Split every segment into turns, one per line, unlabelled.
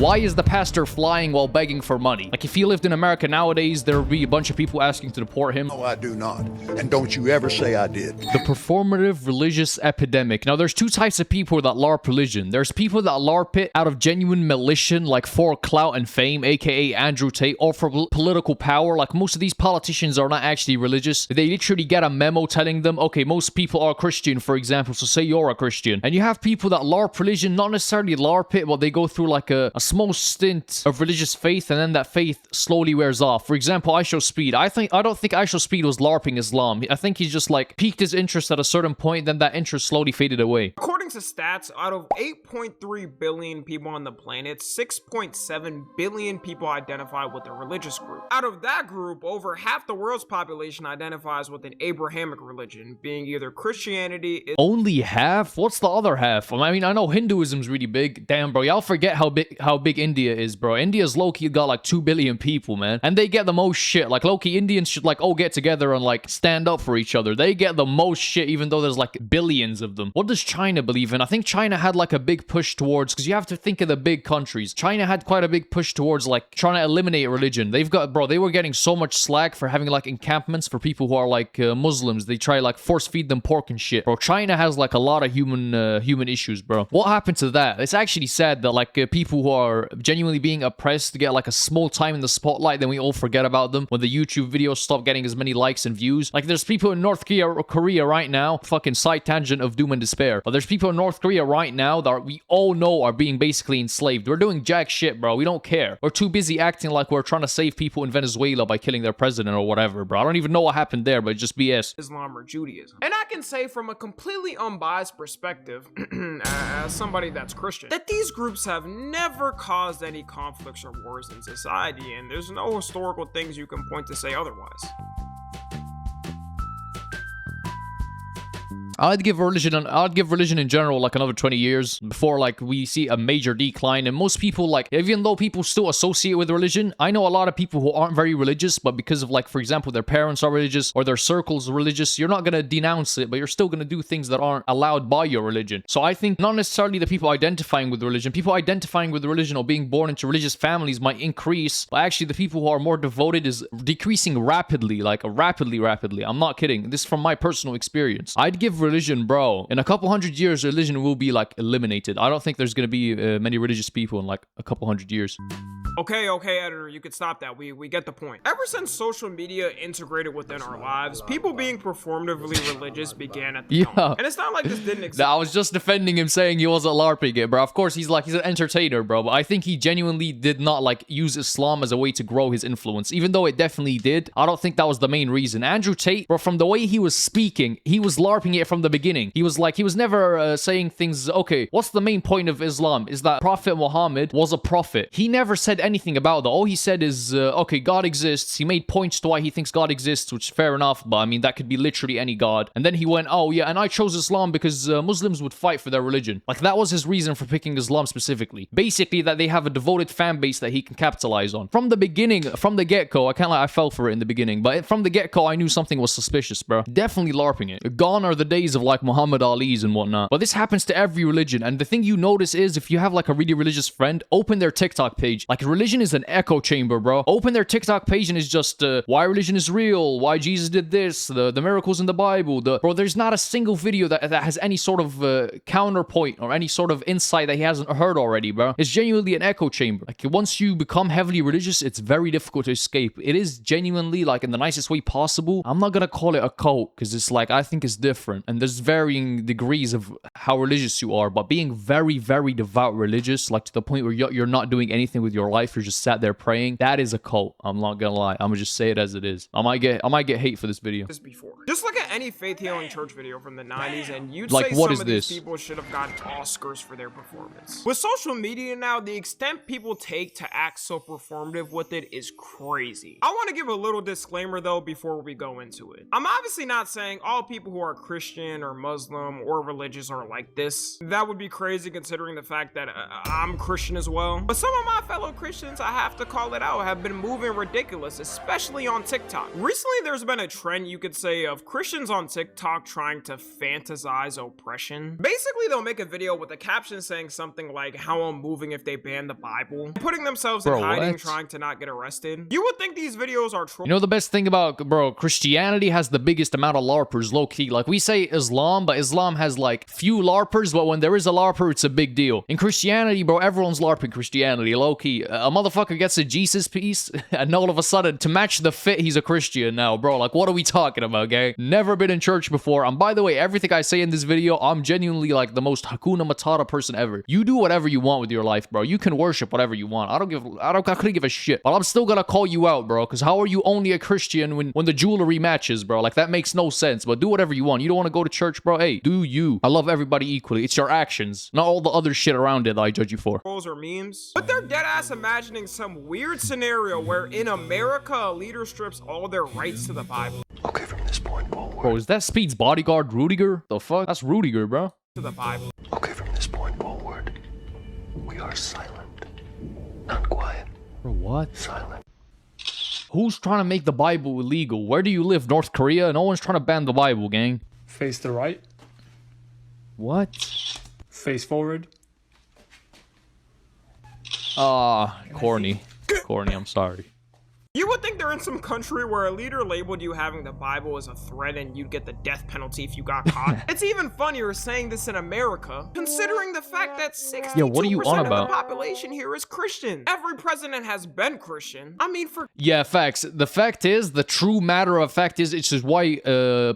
Why is the pastor flying while begging for money? Like, if he lived in America nowadays, there would be a bunch of people asking to deport him.
No, I do not. And don't you ever say I did.
The performative religious epidemic. Now, there's two types of people that LARP religion. There's people that LARP it out of genuine milition, like for clout and fame, aka Andrew Tate, or for political power. Like, most of these politicians are not actually religious. They literally get a memo telling them, okay, most people are Christian, for example, so say you're a Christian. And you have people that LARP religion, not necessarily LARP it, but they go through like a small stint of religious faith, and then that faith slowly wears off. For example, I Show Speed. I don't think I Show Speed was LARPing Islam. I think he's just like piqued his interest at a certain point, then that interest slowly faded away.
According to stats, out of 8.3 billion people on the planet, 6.7 billion people identify with a religious group. Out of that group, over half the world's population identifies with an Abrahamic religion, being either Christianity.
Only half? What's the other half? I mean, I know Hinduism's really big. Damn, bro, y'all forget how big India is, bro. India's low-key got like 2 billion people, man. And they get the most shit. Like, low-key Indians should like all get together and like stand up for each other. They get the most shit, even though there's like billions of them. What does China believe in? I think China had like a big push towards, because you have to think of the big countries. China had quite a big push towards like trying to eliminate religion. They've got, bro, they were getting so much slack for having like encampments for people who are like Muslims. They try like force feed them pork and shit. Bro, China has like a lot of human issues, bro. What happened to that? It's actually sad that like people who are genuinely being oppressed get like a small time in the spotlight, then we all forget about them when the YouTube videos stop getting as many likes and views. Like, there's people in North Korea right now, fucking side tangent of doom and despair, but there's people in North Korea right now that we all know are being basically enslaved. We're doing jack shit, bro. We don't care. We're too busy acting like we're trying to save people in Venezuela by killing their president or whatever, bro. I don't even know what happened there, but it's just BS.
Islam or Judaism. And I can say from a completely unbiased perspective, as somebody that's Christian, that these groups have never caused any conflicts or wars in society, and there's no historical things you can point to say otherwise.
I'd give religion in general like another 20 years before like we see a major decline. And most people, like, even though people still associate with religion, I know a lot of people who aren't very religious, but because of like, for example, their parents are religious or their circle's religious, you're not gonna denounce it, but you're still gonna do things that aren't allowed by your religion. So I think not necessarily the people identifying with religion, people identifying with religion or being born into religious families might increase, but actually the people who are more devoted is decreasing rapidly, like rapidly. I'm not kidding. This is from my personal experience. I'd give religion, bro, in a couple hundred years, religion will be like eliminated. I don't think there's gonna be many religious people in like a couple hundred years.
Okay, editor, you could stop that. We get the point. Ever since social media integrated within our lives, people being performatively religious began at the dawn. And it's not like this didn't exist.
I was just defending him saying he wasn't LARPing it, bro. Of course, he's an entertainer, bro, but I think he genuinely did not like use Islam as a way to grow his influence, even though it definitely did. I don't think that was the main reason. Andrew Tate, bro, from the way he was speaking, he was LARPing it from the beginning. He was never saying things, okay, what's the main point of Islam? Is that Prophet Muhammad was a prophet. He never said anything about that. All he said is, okay, God exists. He made points to why he thinks God exists, which is fair enough, but I mean, that could be literally any God. And then he went, oh yeah, and I chose Islam because Muslims would fight for their religion. Like, that was his reason for picking Islam specifically. Basically, that they have a devoted fan base that he can capitalize on. From the beginning, from the get-go, I can't lie, I fell for it in the beginning, but from the get-go, I knew something was suspicious, bro. Definitely LARPing it. Gone are the days of like Muhammad Ali's and whatnot. But this happens to every religion, and the thing you notice is if you have like a really religious friend, open their TikTok page. Like, religion is an echo chamber, bro. Open their TikTok page and it's just why religion is real, why Jesus did this, the miracles in the Bible. Bro, there's not a single video that has any sort of counterpoint or any sort of insight that he hasn't heard already, bro. It's genuinely an echo chamber. Like, once you become heavily religious, it's very difficult to escape. It is genuinely, like, in the nicest way possible. I'm not gonna call it a cult because it's like, I think it's different, and there's varying degrees of how religious you are, but being very, very devout religious, like to the point where you're not doing anything with your life, you're just sat there praying, that is a cult. I'm not gonna lie. I'm gonna just say it as it is. I might get hate for this video.
Just look at any faith healing church video from the 90s and you'd
like,
say
what
some
is
of
this?
these people should have gotten Oscars for their performance. With social media now, the extent people take to act so performative with it is crazy. I want to give a little disclaimer though before we go into it. I'm obviously not saying all people who are Christian or Muslim or religious are like this. That would be crazy considering the fact that I'm Christian as well. But some of my fellow Christians Christians, I have to call it out, have been moving ridiculous, especially on TikTok. Recently, there's been a trend, you could say, of Christians on TikTok trying to fantasize oppression. Basically, they'll make a video with a caption saying something like how unmoving if they ban the Bible, putting themselves in hiding, trying to not get arrested. You would think these videos are true.
You know the best thing about, bro, Christianity has the biggest amount of LARPers, low-key. Like, we say Islam, but Islam has, like, few LARPers, but when there is a LARPer, it's a big deal. In Christianity, bro, everyone's LARPing Christianity, low-key. A motherfucker gets a Jesus piece, and all of a sudden, to match the fit, he's a Christian now, bro. Like, what are we talking about, gang? Never been in church before. And by the way, everything I say in this video, I'm genuinely, like, the most Hakuna Matata person ever. You do whatever you want with your life, bro. You can worship whatever you want. I couldn't give a shit. But I'm still gonna call you out, bro, because how are you only a Christian when the jewelry matches, bro? Like, that makes no sense. But do whatever you want. You don't want to go to church, bro? Hey, do you. I love everybody equally. It's your actions, not all the other shit around it that I judge you for.
Or memes, but they're dead ass imagining some weird scenario where in America a leader strips all their rights to the Bible.
Okay, from this point forward.
Bro, is that Speed's bodyguard Rudiger? The fuck? That's Rudiger, bro.
To the Bible.
Okay, from this point forward, we are silent. Not quiet.
Bro, what?
Silent.
Who's trying to make the Bible illegal? Where do you live? North Korea? No one's trying to ban the Bible, gang.
Face to the right.
What?
Face forward.
Corny. Corny, I'm sorry.
You would think they're in some country where a leader labeled you having the Bible as a threat and you'd get the death penalty if you got caught. It's even funnier saying this in America, considering the fact that 62% of the population here is Christian. Every president has been Christian. I mean, for...
Yeah, facts. The fact is, the true matter of fact is, it's just why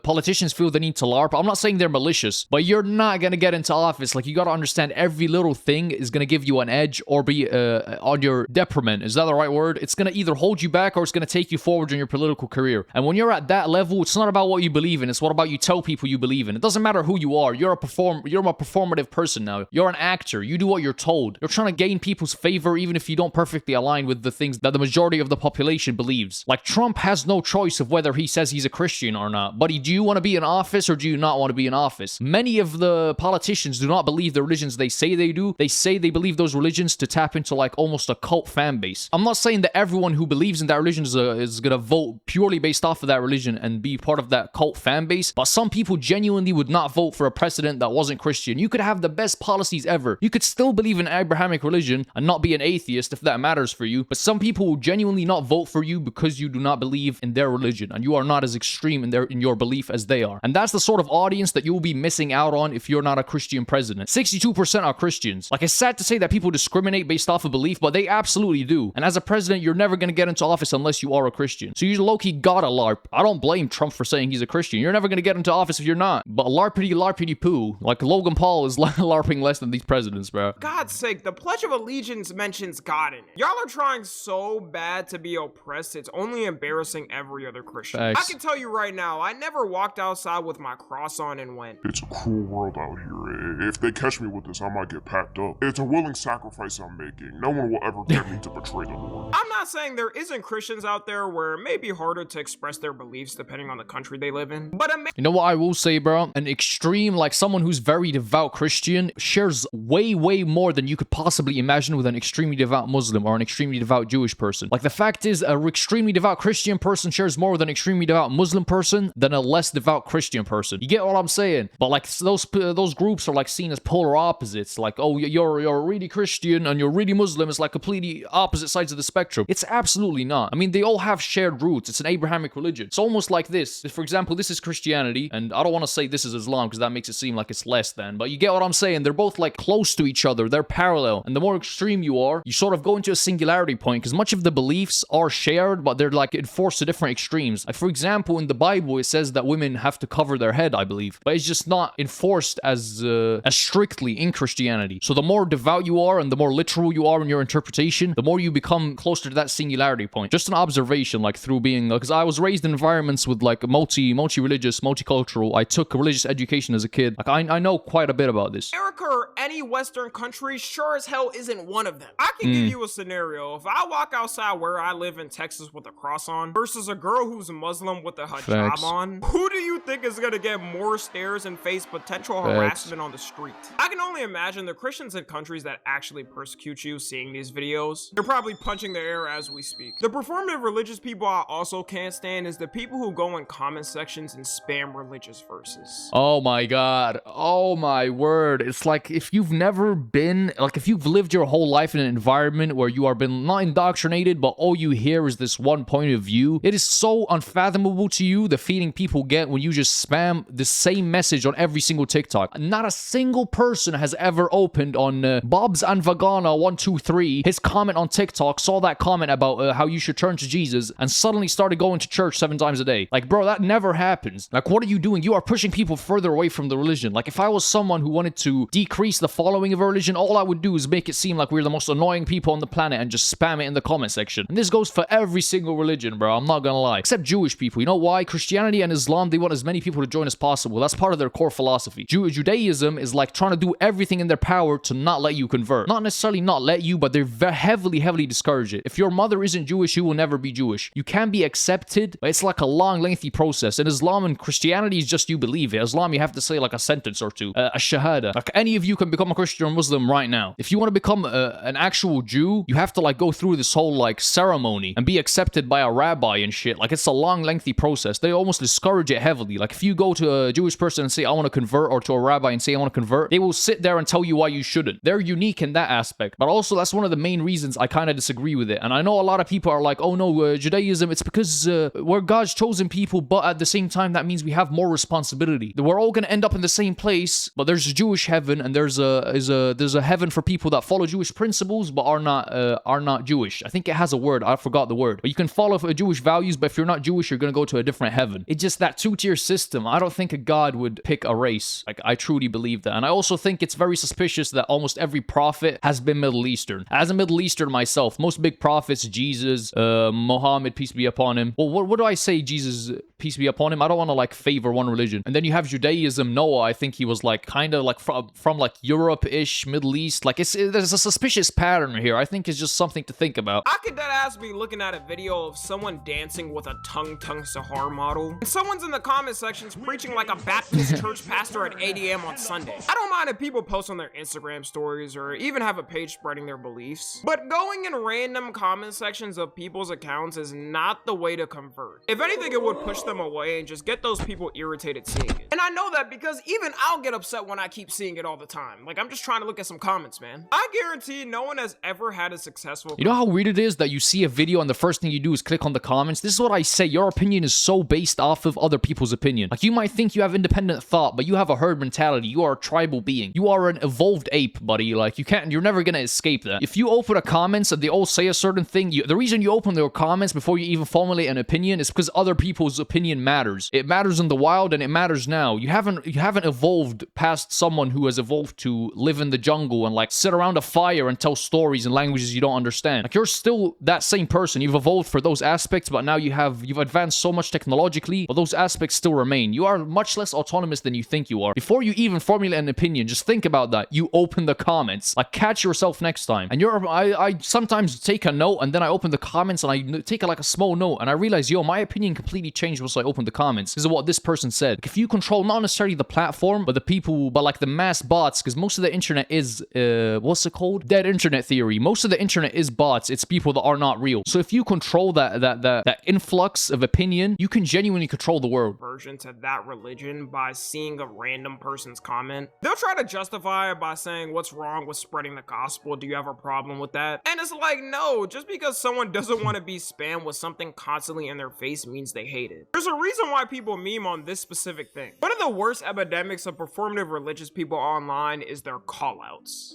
politicians feel the need to LARP. I'm not saying they're malicious, but you're not gonna get into office. Like, you gotta understand every little thing is gonna give you an edge or be on your detriment. Is that the right word? It's gonna either hold you back or it's going to take you forward in your political career. And when you're at that level, it's not about what you believe in. It's what about you tell people you believe in. It doesn't matter who you are. You're a performative person now. You're an actor. You do what you're told. You're trying to gain people's favor even if you don't perfectly align with the things that the majority of the population believes. Like, Trump has no choice of whether he says he's a Christian or not. Buddy, do you want to be in office or do you not want to be in office? Many of the politicians do not believe the religions they say they do. They say they believe those religions to tap into, like, almost a cult fan base. I'm not saying that everyone who believes in that religion is gonna vote purely based off of that religion and be part of that cult fan base, but some people genuinely would not vote for a president that wasn't Christian. You could have the best policies ever. You could still believe in Abrahamic religion and not be an atheist if that matters for you, but some people will genuinely not vote for you because you do not believe in their religion and you are not as extreme in your belief as they are. And that's the sort of audience that you will be missing out on if you're not a Christian president. 62% are Christians. Like, it's sad to say that people discriminate based off of belief, but they absolutely do. And as a president, you're never gonna get into office unless you are a Christian. So you low-key gotta LARP. I don't blame Trump for saying he's a Christian. You're never gonna get into office if you're not. But LARPity poo. Like, Logan Paul is LARPing less than these presidents, bro.
God's sake, the Pledge of Allegiance mentions God in it. Y'all are trying so bad to be oppressed, it's only embarrassing every other Christian.
Thanks.
I can tell you right now, I never walked outside with my cross on and went,
"It's a cruel world out here. If they catch me with this, I might get packed up. It's a willing sacrifice I'm making. No one will ever get me to betray the Lord."
I'm not saying there isn't Christians out there where it may be harder to express their beliefs depending on the country they live in, but
you know what I will say, bro? An extreme, like someone who's very devout Christian, shares way more than you could possibly imagine with an extremely devout Muslim or an extremely devout Jewish person. Like, the fact is, an extremely devout Christian person shares more with an extremely devout Muslim person than a less devout Christian person. You get what I'm saying? But, like, those groups are, like, seen as polar opposites. Like, oh, you're really Christian and you're really Muslim. It's like completely opposite sides of the spectrum. It's absolutely not. I mean, they all have shared roots. It's an Abrahamic religion. It's almost like this. For example, this is Christianity, and I don't want to say this is Islam because that makes it seem like it's less than, but you get what I'm saying. They're both, like, close to each other. They're parallel. And the more extreme you are, you sort of go into a singularity point because much of the beliefs are shared, but they're, like, enforced to different extremes. Like, for example, in the Bible, it says that women have to cover their head, I believe, but it's just not enforced as strictly in Christianity. So the more devout you are and the more literal you are in your interpretation, the more you become closer to that singularity point. just an observation, like through being, because I was raised in environments with like multi-religious, multicultural. I took religious education as a kid. Like I know quite a bit about this.
America or any Western country sure as hell isn't one of them. I can give you a scenario. If I walk outside where I live in Texas with a cross on versus a girl who's Muslim with a hijab on, who do you think is gonna get more stares and face potential harassment on the street? I can only imagine the Christians in countries that actually persecute you seeing these videos. They're probably punching the air as we speak. The performative religious people I also can't stand is the people who go in comment sections and spam religious verses.
Oh my god. Oh my word. It's like if you've never been, like if you've lived your whole life in an environment where you are been not indoctrinated, but all you hear is this one point of view, it is so unfathomable to you the feeling people get when you just spam the same message on every single TikTok. Not a single person has ever opened on Bob's and Vagana 123 his comment on TikTok, saw that comment about how you should turn to Jesus, and suddenly started going to church 7 times a day. Like, bro, that never happens. Like, what are you doing? You are pushing people further away from the religion. Like, if I was someone who wanted to decrease the following of a religion, all I would do is make it seem like we're the most annoying people on the planet and just spam it in the comment section. And this goes for every single religion, bro. I'm not gonna lie. Except Jewish people. You know why? Christianity and Islam, they want as many people to join as possible. That's part of their core philosophy. Judaism is like trying to do everything in their power to not let you convert. Not necessarily not let you, but they're heavily discourage it. If your mother isn't Jewish, you will never be Jewish. You can be accepted, but it's like a long, lengthy process. In Islam and Christianity is just you believe it. Islam, you have to say like a sentence or two. A shahada. Like any of you can become a Christian or Muslim right now. If you want to become an actual Jew, you have to like go through this whole like ceremony and be accepted by a rabbi and shit. Like it's a long, lengthy process. They almost discourage it heavily. Like if you go to a Jewish person and say, I want to convert, or to a rabbi and say, I want to convert, they will sit there and tell you why you shouldn't. They're unique in that aspect. But also, that's one of the main reasons I kind of disagree with it. And I know a lot of people are like, oh no, Judaism, it's because we're God's chosen people, but at the same time, that means we have more responsibility. We're all going to end up in the same place, but there's a Jewish heaven, and there's a heaven for people that follow Jewish principles, but are not Jewish. I think it has a word. I forgot the word. But you can follow Jewish values, but if you're not Jewish, you're going to go to a different heaven. It's just that two-tier system. I don't think a God would pick a race. Like, I truly believe that. And I also think it's very suspicious that almost every prophet has been Middle Eastern. As a Middle Eastern myself, most big prophets, Jesus, Muhammad, peace be upon him. Well, what do I say, Jesus, peace be upon him? I don't want to like favor one religion. And then you have Judaism. Noah, I think he was like kind of like from like Europe-ish, Middle East. Like there's a suspicious pattern here. I think it's just something to think about.
I could deadass be looking at a video of someone dancing with a tongue Sahar model, and someone's in the comment sections preaching like a Baptist church pastor at 8 a.m. on Sunday. I don't mind if people post on their Instagram stories or even have a page spreading their beliefs, but going in random comment sections of people's accounts is not the way to convert. If anything, it would push them away and just get those people irritated seeing it. And I know that because even I'll get upset when I keep seeing it all the time. Like, I'm just trying to look at some comments, man. I guarantee no one has ever had a successful...
You know how weird it is that you see a video and the first thing you do is click on the comments? This is what I say. Your opinion is so based off of other people's opinion. Like, you might think you have independent thought, but you have a herd mentality. You are a tribal being. You are an evolved ape, buddy. Like, you're never gonna escape that. If you open a comments and they all say a certain thing, the reason you open their comments before you even formulate an opinion is because other people's opinion matters. It matters in the wild and it matters now. You haven't evolved past someone who has evolved to live in the jungle and like sit around a fire and tell stories in languages you don't understand. Like, you're still that same person. You've evolved for those aspects, but now you've advanced so much technologically, but those aspects still remain. You are much less autonomous than you think you are. Before you even formulate an opinion, just think about that. You open the comments. Like, catch yourself next time. And I sometimes take a note and then I open the comments and I take like a small note and I realize, yo, my opinion completely changed once I opened the comments. This is what this person said. Like, if you control not necessarily the platform, but the people, but like the mass bots, because most of the internet is, what's it called? Dead internet theory. Most of the internet is bots. It's people that are not real. So if you control that influx of opinion, you can genuinely control the world.
Version to that religion by seeing a random person's comment. They'll try to justify it by saying, what's wrong with spreading the gospel? Do you have a problem with that? And it's like, no, just because someone doesn't want to be spammed with something constantly in their face means they hate it. There's a reason why people meme on this specific thing. One of the worst epidemics of performative religious people online is their callouts.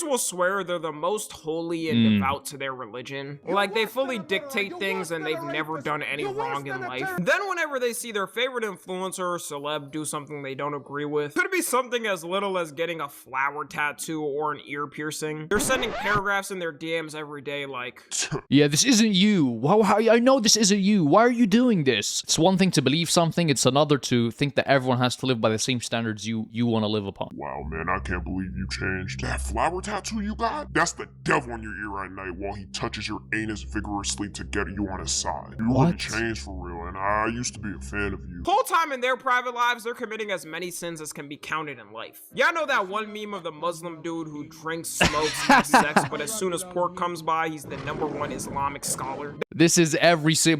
will swear they're the most holy and devout to their religion. Like, they fully dictate things and they've never done any wrong in life. Then whenever they see their favorite influencer or celeb do something they don't agree with, could it be something as little as getting a flower tattoo or an ear piercing, they're sending paragraphs in their DMs every day like,
yeah, this isn't you. I know this isn't you. Why are you doing this? It's one thing to believe something, it's another to think that everyone has to live by the same standards you want to live upon.
Wow, man, I can't believe you changed. That flower tattoo you got? That's the devil in your ear at night while he touches your anus vigorously to get you on his side. You really changed for real, and I used to be a fan of you.
Whole time in their private lives, they're committing as many sins as can be counted in life. Y'all know that one meme of the Muslim dude who drinks, smokes, has sex, but as soon as pork comes by, he's the #1 Islamic scholar?
This is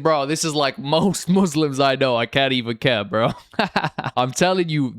bro, this is like most Muslims I know. I can't even care, bro. I'm telling you,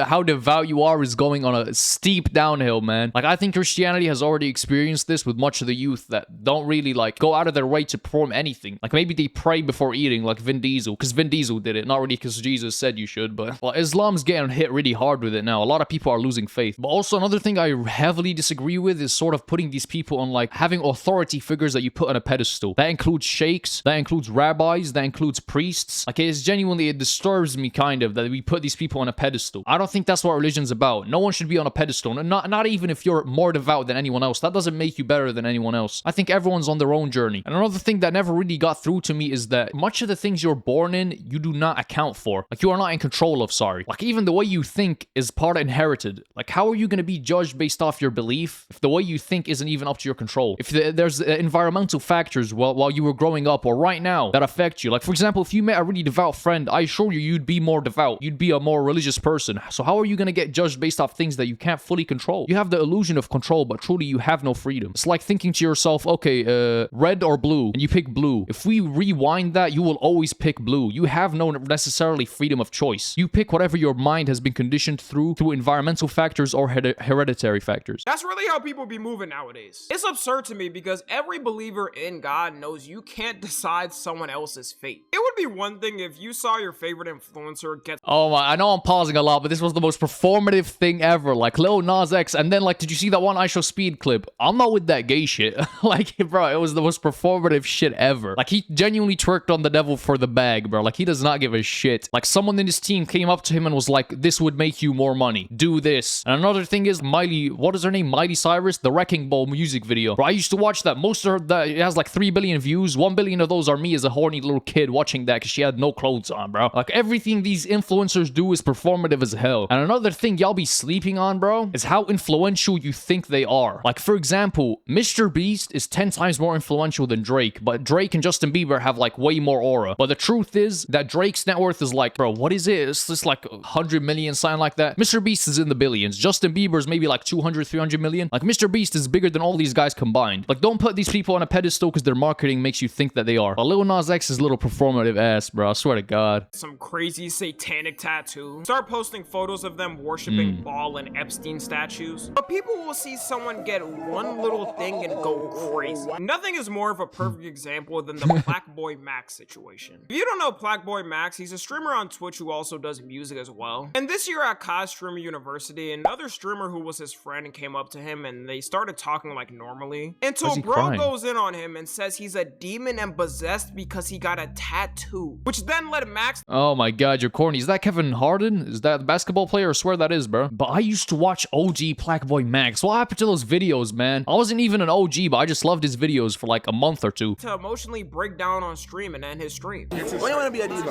how devout you are is going on a steep downhill, man. Like, I think Christianity has already experienced this with much of the youth that don't really, like, go out of their way to perform anything. Like, maybe they pray before eating, like Vin Diesel, because Vin Diesel did it. Not really because Jesus said you should, but, well, Islam's getting hit really hard with it now. A lot of people are losing faith. But also, another thing I heavily disagree with is sort of putting these people on, like, having authority figures that you put on a pedestal. That includes sheikhs, that includes rabbis, that includes priests. Like, it disturbs me kind of that we put these people on a pedestal. I don't think that's what religion's about. No one should be on a pedestal. Not even if you're more devout than anyone else. That doesn't make you better than anyone else. I think everyone's on their own journey. And another thing that never really got through to me is that much of the things you're born in, you do not account for. Like, you are not in control of, sorry. Like, even the way you think is part inherited. Like, how are you going to be judged based off your belief if the way you think isn't even up to your control? If there's environmental factors while you were growing up or right now that affect you. Like, for example, if you met a really devout friend, I assure you'd be more devout. You'd be a more religious person. So how are you going to get judged based off things that you can't fully control? You have the illusion of control, but truly you have no freedom. It's like thinking to yourself, okay, red or blue, and you pick blue. If we rewind that, you will always pick blue. You have no necessarily freedom of choice. You pick whatever your mind has been conditioned through environmental factors or hereditary factors.
That's really how people be moving nowadays. It's absurd to me because every believer in God knows you can't decide someone else's fate. It would be one thing if you saw your favorite influencer get—
oh my, I know I'm pausing a lot, but this was the most performative thing ever. Like, Lil Nas X, and then, like, did you see that one I Show Speed clip? I'm not with that gay shit. Like, bro, it was the most performative shit ever. Like, he genuinely twerked on the devil for the bag, bro. Like, he does not give a shit. Like, someone in his team came up to him and was like, this would make you more money. Do this. And another thing is, what is her name? Miley Cyrus, the Wrecking Ball music video. Bro, I used to watch that. Most of that, it has like 3 billion views. 1 billion of those are me as a horny little kid watching that because she had no clothes on, bro. Like, everything these influencers do is performative as hell. And another thing y'all be sleeping on, bro, is how influential you think they are. Like, for example, Mr. Beast is 10 times more influential than Drake, but Drake and Justin Bieber have like way more aura. But the truth is that Drake's net worth is like, bro, what is it? It's just like 100 million, something like that. Mr. Beast is in the billions. Justin Bieber's maybe like 200, 300 million. Like, Mr. Beast is bigger than all these guys combined. Like, don't put these people on a pedestal because their marketing makes you think that they are. But Lil Nas X is a little performative ass, bro. I swear to God.
Some crazy satanic tattoo. Start posting photos of them worshiping Ball and Epstein statues. But people will see someone get one little thing and go crazy. Nothing is more of a perfect example than the Black Boy Max situation. If you don't know Black Boy Max, he's a streamer on Twitch who also does music as well. And this year at Kaz Streamer University, another streamer who was his friend and came up to him and they started talking like normally. Until bro goes in on him and says he's a demon and possessed because he got a tattoo. Which then led Max—
oh my God, you're corny. Is that Kevin Harden? Is that the basketball player? I swear that is, bro. But I used to watch OG Black Boy Max. What happened to those videos, man? I wasn't even an OG, but I just loved his videos for like a month or two.
to emotionally break down on stream and end his stream.
When you want to be a demon,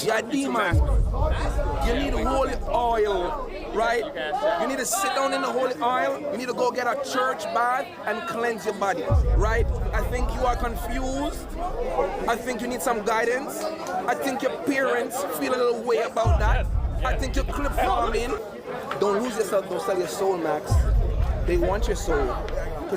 you're a demon. You need holy oil, right? You need to sit down in the holy oil. You need to go get a church bath and cleanse your body, right? I think you are confused. I think you need some guidance. I think your parents feel a little way about that. I think you're clip farming. Don't lose yourself, don't sell your soul, Max. They want your soul.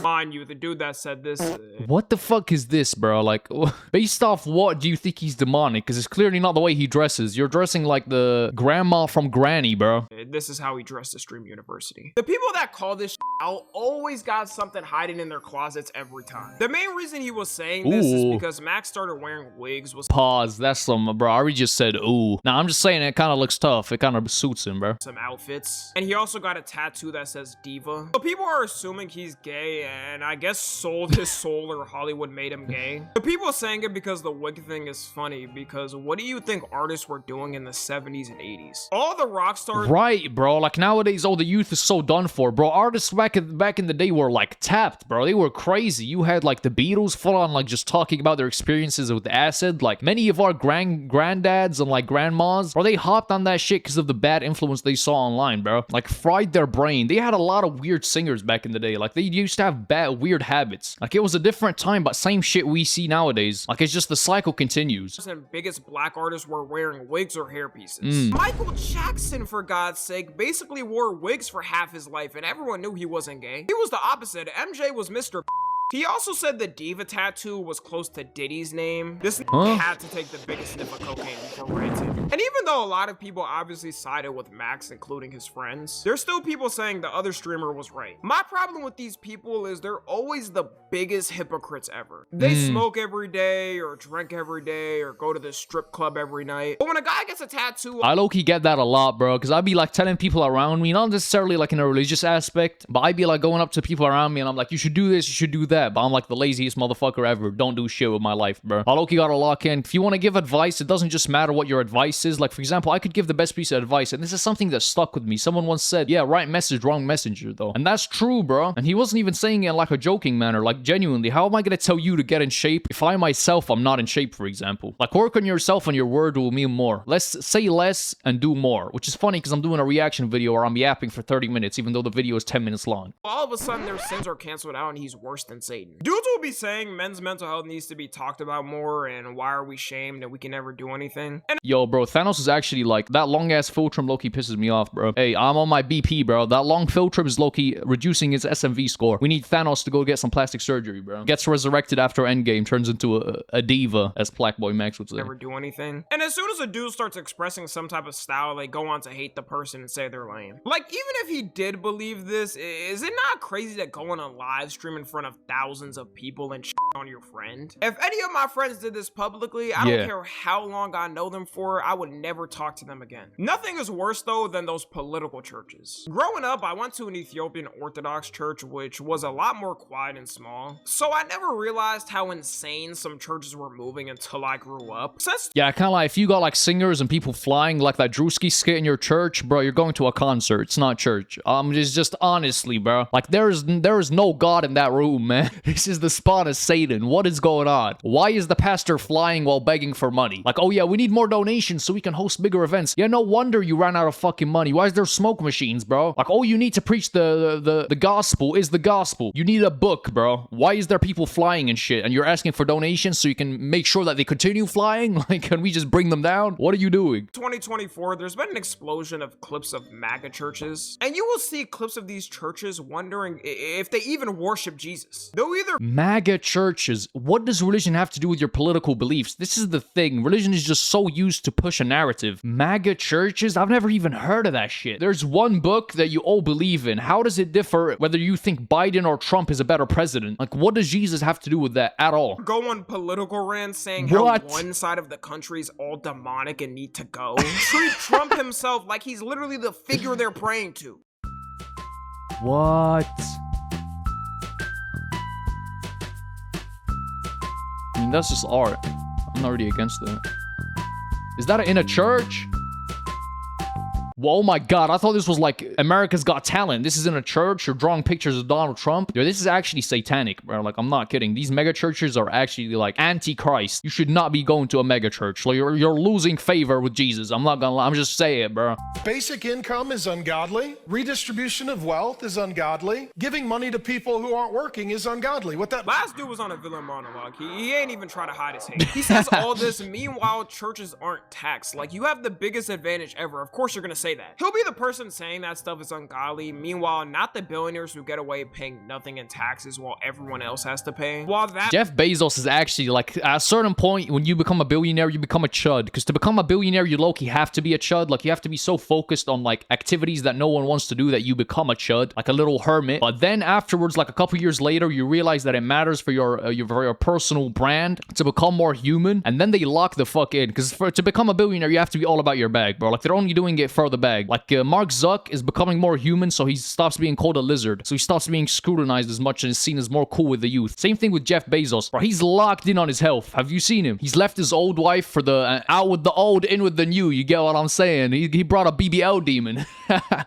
On you, the dude that said this.
What the fuck is this, bro? Like, based off what do you think he's demonic? Because it's clearly not the way he dresses. You're dressing like the grandma from Granny, bro.
and this is how he dressed to stream University. The people that call this out always got something hiding in their closets every time. The main reason he was saying this is because Max started wearing wigs.
Pause. That's some, bro. I already just said ooh. Nah, I'm just saying it kind of looks tough. It kind of suits him, bro.
Some outfits, and he also got a tattoo that says diva. So people are assuming he's gay, and I guess sold his soul or Hollywood made him gay. The people saying it because the wig thing is funny, because what do you think artists were doing in the 70s and 80s? All the rock stars,
right, bro? Like nowadays, all the youth is so done for, bro. Artists back in the day were like tapped, bro. They were crazy. You had like the Beatles full on like just talking about their experiences with acid. Like many of our granddads and like grandmas, or they hopped on that shit because of the bad influence they saw online, bro. Like fried their brain. They had a lot of weird singers back in the day. Like they used to have bad weird habits. Like it was a different time, but same shit we see nowadays. Like it's just the cycle continues.
And biggest black artists were wearing wigs or hair pieces. Michael Jackson, for God's sake, basically wore wigs for half his life, and everyone knew he wasn't gay. He was the opposite. MJ was Mr. He also said the diva tattoo was close to Diddy's name. This had to take the biggest sniff of cocaine before ranting. And even though a lot of people obviously sided with Max, including his friends, there's still people saying the other streamer was right. My problem with these people is they're always the biggest hypocrites ever. They smoke every day, or drink every day, or go to the strip club every night. But when a guy gets a tattoo,
I low-key get that a lot, bro, because I'd be like telling people around me, not necessarily like in a religious aspect, but I'd be like going up to people around me and I'm like, you should do this, you should do that. But I'm like the laziest motherfucker ever. Don't do shit with my life, bro. I low-key gotta lock in. If you want to give advice, it doesn't just matter what your advice is. Like, for example, I could give the best piece of advice, and this is something that stuck with me. Someone once said, yeah, right message, wrong messenger, though. And that's true, bro. And he wasn't even saying it in like a joking manner. Like, genuinely, how am I gonna tell you to get in shape if I myself am not in shape, for example? Like, work on yourself and your word will mean more. Let's say less and do more, which is funny because I'm doing a reaction video where I'm yapping for 30 minutes, even though the video is 10 minutes long.
All of a sudden, their sins are canceled out and he's worse than Satan. Dudes will be saying men's mental health needs to be talked about more, and why are we shamed and we can never do anything? And
yo, bro, Thanos is actually like, that long-ass filtrum low-key pisses me off, bro. Hey, I'm on my BP, bro. That long filtrum is low-key reducing his SMV score. We need Thanos to go get some plastic surgery, bro. Gets resurrected after Endgame, turns into a diva, as Blackboy Max would say.
Never do anything. And as soon as a dude starts expressing some type of style, they go on to hate the person and say they're lame. Like, even if he did believe this, is it not crazy to go on a live stream in front of thousands of people and on your friend? If any of my friends did this publicly, I don't care how long I know them for, I would never talk to them again. Nothing is worse though than those political churches. Growing up, I went to an Ethiopian Orthodox church, which was a lot more quiet and small. So I never realized how insane some churches were moving until I grew up.
Yeah, kind of like if you got like singers and people flying like that Drewski skit in your church, bro, you're going to a concert. It's not church. It's just honestly, bro. Like there is no God in that room, man. This is the spawn of Satan. What is going on? Why is the pastor flying while begging for money? Like, oh yeah, we need more donations so we can host bigger events. Yeah, no wonder you ran out of fucking money. Why is there smoke machines, bro? Like, all you need to preach the gospel is the gospel. You need a book, bro. Why is there people flying and shit? And you're asking for donations so you can make sure that they continue flying? Like, can we just bring them down? What are you doing?
2024, there's been an explosion of clips of MAGA churches, and you will see clips of these churches wondering if they even worship Jesus. They'll either
MAGA churches. What does religion have to do with your political beliefs? This is the thing. Religion is just so used to push a narrative. MAGA churches? I've never even heard of that shit. There's one book that you all believe in. How does it differ whether you think Biden or Trump is a better president? Like, what does Jesus have to do with that at all?
go on political rants saying how one side of the country is all demonic and need to go. Treat Trump himself like he's literally the figure they're praying to.
What? I mean, that's just art. I'm not really against that. Is that in a church? Whoa, oh my god, I thought this was like America's Got Talent. This is in a church. You're drawing pictures of Donald Trump. Yo, this is actually satanic, bro. Like, I'm not kidding. These mega churches are actually like anti-Christ. You should not be going to a mega church. Like, you're losing favor with Jesus. I'm not gonna lie. I'm just saying it, bro.
Basic income is ungodly. Redistribution of wealth is ungodly. Giving money to people who aren't working is ungodly. What that
last dude was on a villain monologue. He ain't even trying to hide his hate. He says all this, meanwhile churches aren't taxed. Like, you have the biggest advantage ever. Of course you're gonna say say that. He'll be the person saying that stuff is ungodly, meanwhile, not the billionaires who get away paying nothing in taxes while everyone else has to pay. While that
Jeff Bezos is actually, like, at a certain point, when you become a billionaire, you become a chud. Because to become a billionaire, you low-key have to be a chud. Like, you have to be so focused on, like, activities that no one wants to do that you become a chud, like a little hermit. But then afterwards, like a couple years later, you realize that it matters for your personal brand to become more human. And then they lock the fuck in. Because to become a billionaire, you have to be all about your bag, bro. Like, they're only doing it for the bag. Like, Mark Zuck is becoming more human, so he stops being called a lizard. So he stops being scrutinized as much and is seen as more cool with the youth. Same thing with Jeff Bezos, bro. He's locked in on his health. Have you seen him? He's left his old wife for the out with the old, in with the new. You get what I'm saying? He brought a BBL demon.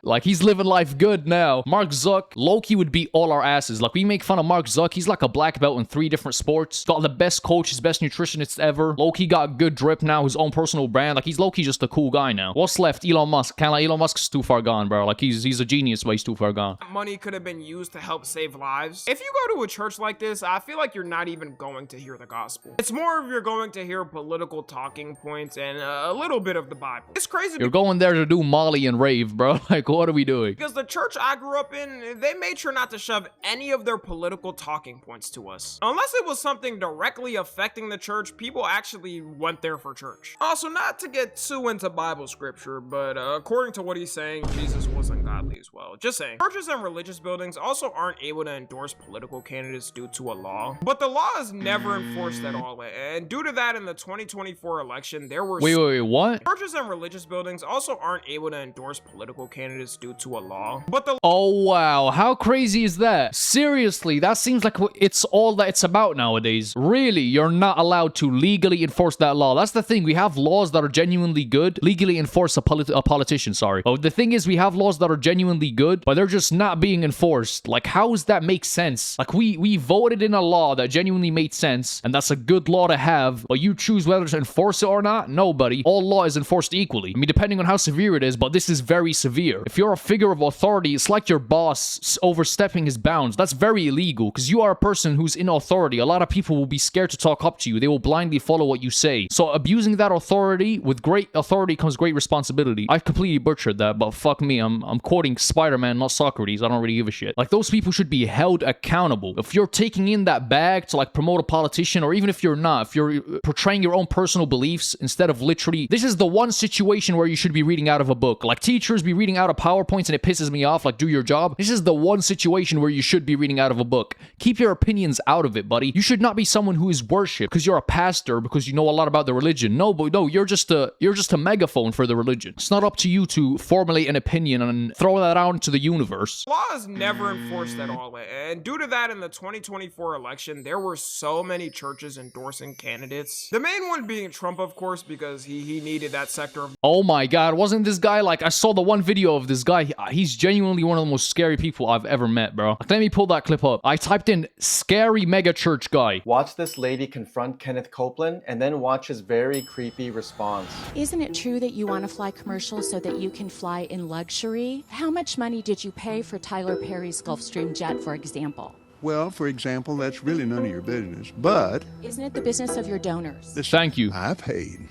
Like, he's living life good now. Mark Zuck, Loki would beat all our asses. Like, we make fun of Mark Zuck. He's like a black belt in 3 different sports. Got the best coaches, best nutritionists ever. Loki got good drip now, his own personal brand. Like, he's Loki just a cool guy now. What's left? Elon Musk. Kinda like Elon Musk's too far gone, bro. Like, he's a genius, but he's too far gone.
money could have been used to help save lives. If you go to a church like this, I feel like you're not even going to hear the gospel. It's more of you're going to hear political talking points and a little bit of the Bible. It's crazy.
You're going there to do Molly and rave, bro. Like, what are we doing?
Because the church I grew up in, they made sure not to shove any of their political talking points to us. Unless it was something directly affecting the church, people actually went there for church. Also, not to get too into Bible scripture, but according to what he's saying, Jesus was ungodly as well. Just saying. Churches and religious buildings also aren't able to endorse political candidates due to a law. But the law is never enforced at all. And due to that, in the 2024 election, there were...
Wait, what?
Churches and religious buildings also aren't able to endorse political candidates due to a law. But the...
Oh, wow. How crazy is that? Seriously, that seems like it's all that it's about nowadays. Really, you're not allowed to legally enforce that law. That's the thing. We have laws that are genuinely good. Legally enforce a politician, sorry. But the thing is, we have laws that are genuinely good, but they're just not being enforced. Like, how does that make sense? Like, we voted in a law that genuinely made sense, and that's a good law to have, but you choose whether to enforce it or not? No, buddy. All law is enforced equally. I mean, depending on how severe it is, but this is very severe. If you're a figure of authority, it's like your boss overstepping his bounds. That's very illegal, because you are a person who's in authority. A lot of people will be scared to talk up to you. They will blindly follow what you say. So abusing that authority, with great authority comes great responsibility. I completely butchered that, but fuck me. I'm quoting Spider-Man, not Socrates. I don't really give a shit. Like, those people should be held accountable. If you're taking in that bag to, like, promote a politician, or even if you're not, if you're portraying your own personal beliefs instead of literally... This is the one situation where you should be reading out of a book. Like, teachers be reading out of PowerPoints and it pisses me off. Like, do your job. This is the one situation where you should be reading out of a book. Keep your opinions out of it, buddy. You should not be someone who is worshipped because you're a pastor, because you know a lot about the religion. No, but no, you're just a megaphone for the religion. It's not up to you to formulate an opinion and throw that out into the universe.
Law is never enforced at all, and due to that, in the 2024 election, there were so many churches endorsing candidates. The main one being Trump, of course, because he needed that sector of...
Oh my god, wasn't this guy, like, I saw the one video of this guy. He's genuinely one of the most scary people I've ever met, bro. Like, let me pull that clip up. I typed in scary mega church guy.
Watch this lady confront Kenneth Copeland and then watch his very creepy response.
Isn't it true that you want to fly commercial so that you can fly in luxury? How much money did you pay for Tyler Perry's Gulfstream jet, for example?
Well, for example, that's really none of your business, but...
Isn't it the business of your donors?
Thank you.
I paid.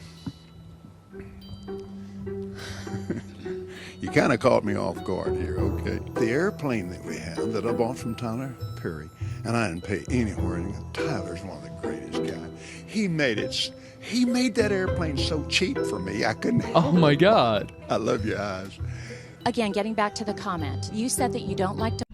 You kind of caught me off guard here, okay? The airplane that we have that I bought from Tyler Perry, and I didn't pay anywhere. Tyler's one of the greatest guys. He made that airplane so cheap for me, I couldn't help
Oh my god.
I love your eyes.
Again, getting back to the comment, you said that you don't like to...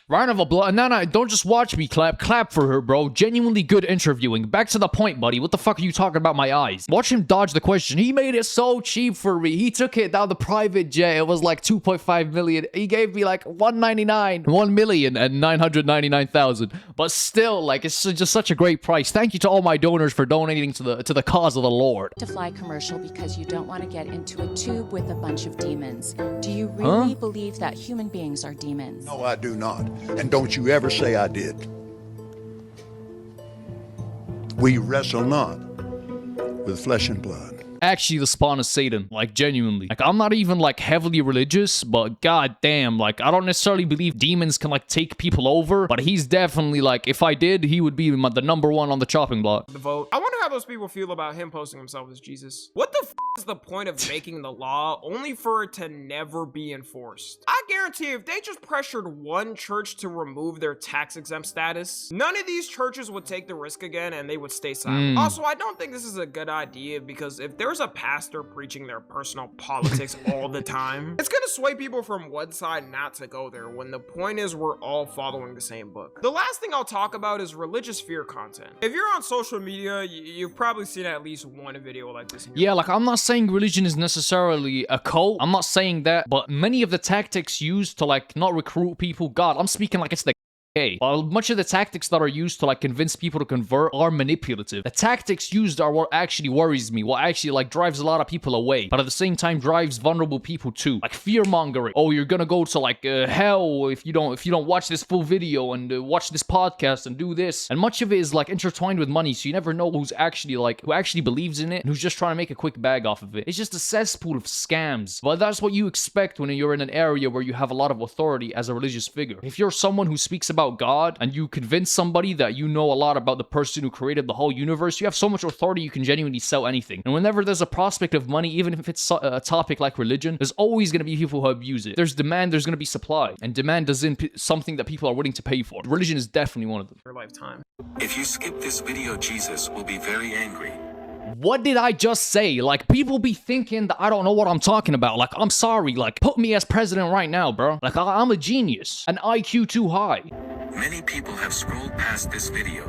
Round of applause. No, don't just watch me clap. Clap for her, bro. Genuinely good interviewing. Back to the point, buddy. What the fuck are you talking about my eyes? Watch him dodge the question. He made it so cheap for me. He took it down the private jet. It was like 2.5 million. He gave me like 1,999,000. But still, like, it's just such a great price. Thank you to all my donors for donating to the cause of the Lord.
To fly commercial because you don't want to get into a tube with a bunch of demons. Do you really believe that human beings are demons?
No, I do not. And don't you ever say I did. We wrestle not with flesh and blood.
Actually, the spawn of Satan. Like, genuinely. Like, I'm not even, like, heavily religious, but goddamn, like, I don't necessarily believe demons can, like, take people over, but he's definitely, like, if I did, he would be the #1 on the chopping block.
The vote. I wonder how those people feel about him posting himself as Jesus. What the f is the point of making the law only for it to never be enforced? I guarantee if they just pressured one church to remove their tax-exempt status, none of these churches would take the risk again and they would stay silent. Also, I don't think this is a good idea because if there's a pastor preaching their personal politics all the time, it's gonna sway people from one side not to go there when the point is we're all following the same book. The last thing I'll talk about is religious fear content. If you're on social media, you've probably seen at least one video like this.
Yeah, like I'm not saying religion is necessarily a cult. I'm not saying that, but many of the tactics used to like not recruit people, God, I'm speaking like it's the while much of the tactics that are used to like convince people to convert are manipulative, the tactics used are what actually worries me, what actually like drives a lot of people away, but at the same time drives vulnerable people too. Like fear mongering. Oh, you're gonna go to like hell if you don't watch this full video and watch this podcast and do this. And much of it is like intertwined with money, so you never know who actually believes in it and who's just trying to make a quick bag off of it. It's just a cesspool of scams. But that's what you expect when you're in an area where you have a lot of authority as a religious figure. If you're someone who speaks about God and you convince somebody that you know a lot about the person who created the whole universe, you have so much authority you can genuinely sell anything. And whenever there's a prospect of money, even if it's a topic like religion, there's always going to be people who abuse it. There's demand, there's going to be supply, and demand isn't something that people are willing to pay for. Religion is definitely one of them.
Your lifetime.
If you skip this video, Jesus will be very angry.
What did I just say? Like, people be thinking that I don't know what I'm talking about. Like, I'm sorry. Like, put me as president right now, bro. Like, I'm a genius. An IQ too high.
Many people have scrolled past this video,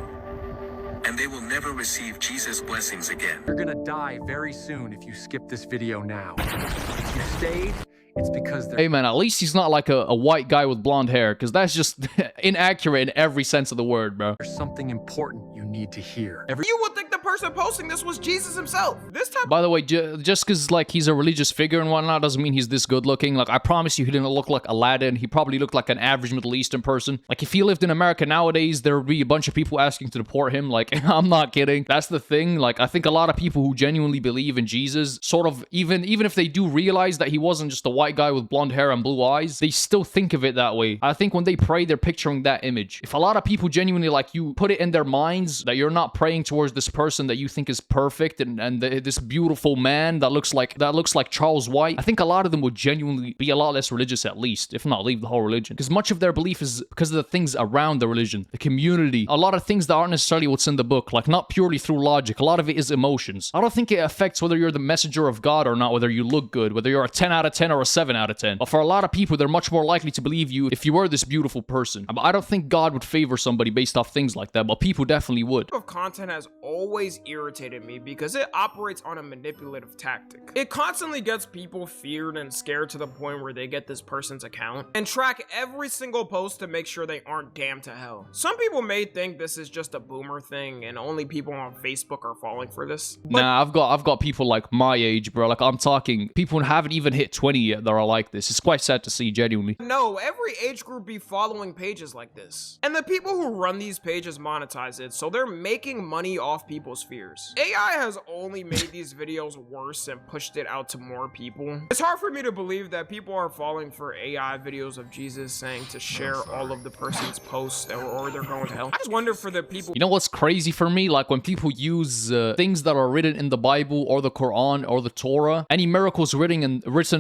and they will never receive Jesus' blessings again.
You're gonna die very soon if you skip this video now. If you stayed, it's because
hey man, at least he's not like a white guy with blonde hair, because that's just inaccurate in every sense of the word, bro.
There's something important you need to hear.
You would think the person posting this was Jesus himself. This type.
By the way, just because like he's a religious figure and whatnot doesn't mean he's this good looking. Like, I promise you, he didn't look like Aladdin. He probably looked like an average Middle Eastern person. Like, if he lived in America nowadays, there would be a bunch of people asking to deport him. Like, I'm not kidding. That's the thing. Like, I think a lot of people who genuinely believe in Jesus, sort of, even if they do realize that he wasn't just a white guy with blonde hair and blue eyes, they still think of it that way. I think when they pray, they're picturing that image. If a lot of people genuinely, like, you put it in their minds that you're not praying towards this person that you think is perfect and this beautiful man that looks like Charles White, I think a lot of them would genuinely be a lot less religious, at least, if not leave the whole religion. Because much of their belief is because of the things around the religion, the community, a lot of things that aren't necessarily what's in the book, like not purely through logic. A lot of it is emotions. I don't think it affects whether you're the messenger of God or not, whether you look good, whether you're a 10 out of 10 or a 7 out of 10. But for a lot of people, they're much more likely to believe you if you were this beautiful person. I don't think God would favor somebody based off things like that, but people definitely would.
Of content has always irritated me because it operates on a manipulative tactic. It constantly gets people feared and scared to the point where they get this person's account and track every single post to make sure they aren't damned to hell. Some people may think this is just a boomer thing and only people on Facebook are falling for this. But
nah, I've got people like my age, bro. Like, I'm talking people who haven't even hit 20 yet that are like this. It's quite sad to see, genuinely.
no, every age group be following pages like this. And the people who run these pages monetize it, so they're making money off people's fears. AI has only made these videos worse and pushed it out to more people. It's hard for me to believe that people are falling for AI videos of Jesus saying to share all of the person's posts or they're going to hell. I just wonder for the people.
You know what's crazy for me? Like, when people use things that are written in the Bible or the Quran or the Torah, any miracles written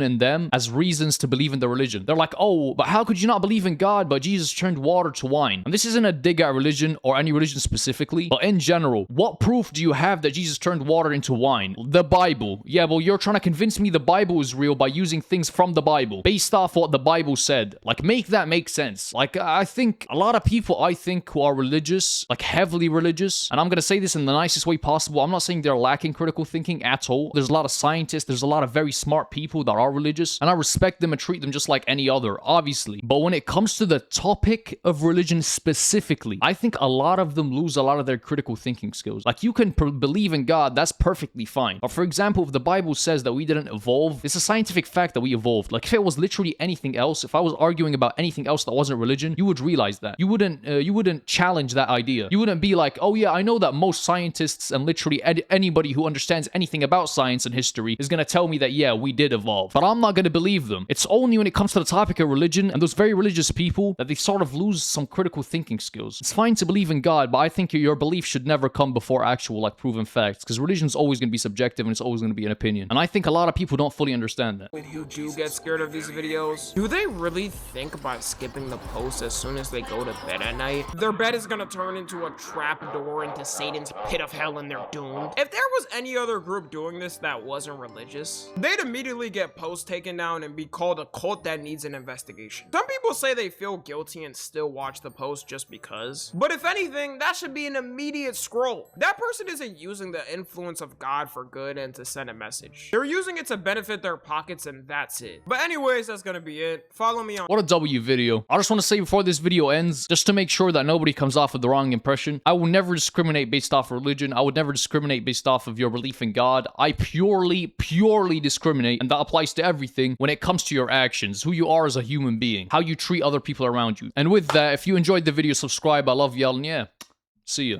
in them as reasons to believe in the religion. They're like, oh, but how could you not believe in God, but Jesus turned water to wine? And this isn't a dig at religion or any religion specifically, but in general, what proof do you have that Jesus turned water into wine? The Bible. Yeah, well, you're trying to convince me the Bible is real by using things from the Bible based off what the Bible said. Like, make that make sense. Like, I think a lot of people, who are religious, like heavily religious, and I'm gonna say this in the nicest way possible, I'm not saying they're lacking critical thinking at all. There's a lot of scientists, there's a lot of very smart people that are religious, and I respect them and treat them just like any other, obviously. But when it comes to the topic of religion specifically, I think a lot of them lose a lot of their critical thinking skills. Like, you can believe in God, that's perfectly fine. But for example, if the Bible says that we didn't evolve, it's a scientific fact that we evolved. Like, if it was literally anything else, if I was arguing about anything else that wasn't religion, you would realize that. You wouldn't challenge that idea. You wouldn't be like, oh yeah, I know that most scientists and literally anybody who understands anything about science and history is gonna tell me that, yeah, we did evolve. But I'm not gonna believe them. It's only when it comes to the topic of religion and those very religious people that they sort of lose some critical thinking skills. It's fine to believe in God, but I think your belief should never come before actual, like, proven facts, because religion's always going to be subjective and it's always going to be an opinion. And I think a lot of people don't fully understand that.
Who do get scared of these videos, do they really think by skipping the post as soon as they go to bed at night, their bed is gonna turn into a trap door into Satan's pit of hell and they're doomed? If there was any other group doing this that wasn't religious, they'd immediately get posts taken down and be called a cult that needs an investigation. Some people say they feel guilty and still watch the post just because, but if anything, that should be an immediate scroll. That person isn't using the influence of God for good and to send a message. They're using it to benefit their pockets, and that's it. But anyways, that's gonna be it. Follow me on—
What a W video. I just want to say before this video ends, just to make sure that nobody comes off with the wrong impression, I will never discriminate based off religion. I would never discriminate based off of your belief in God. I purely discriminate, and that applies to everything when it comes to your actions, who you are as a human being, how you treat other people around you. And with that, if you enjoyed the video, subscribe. I love y'all, and yeah, see ya.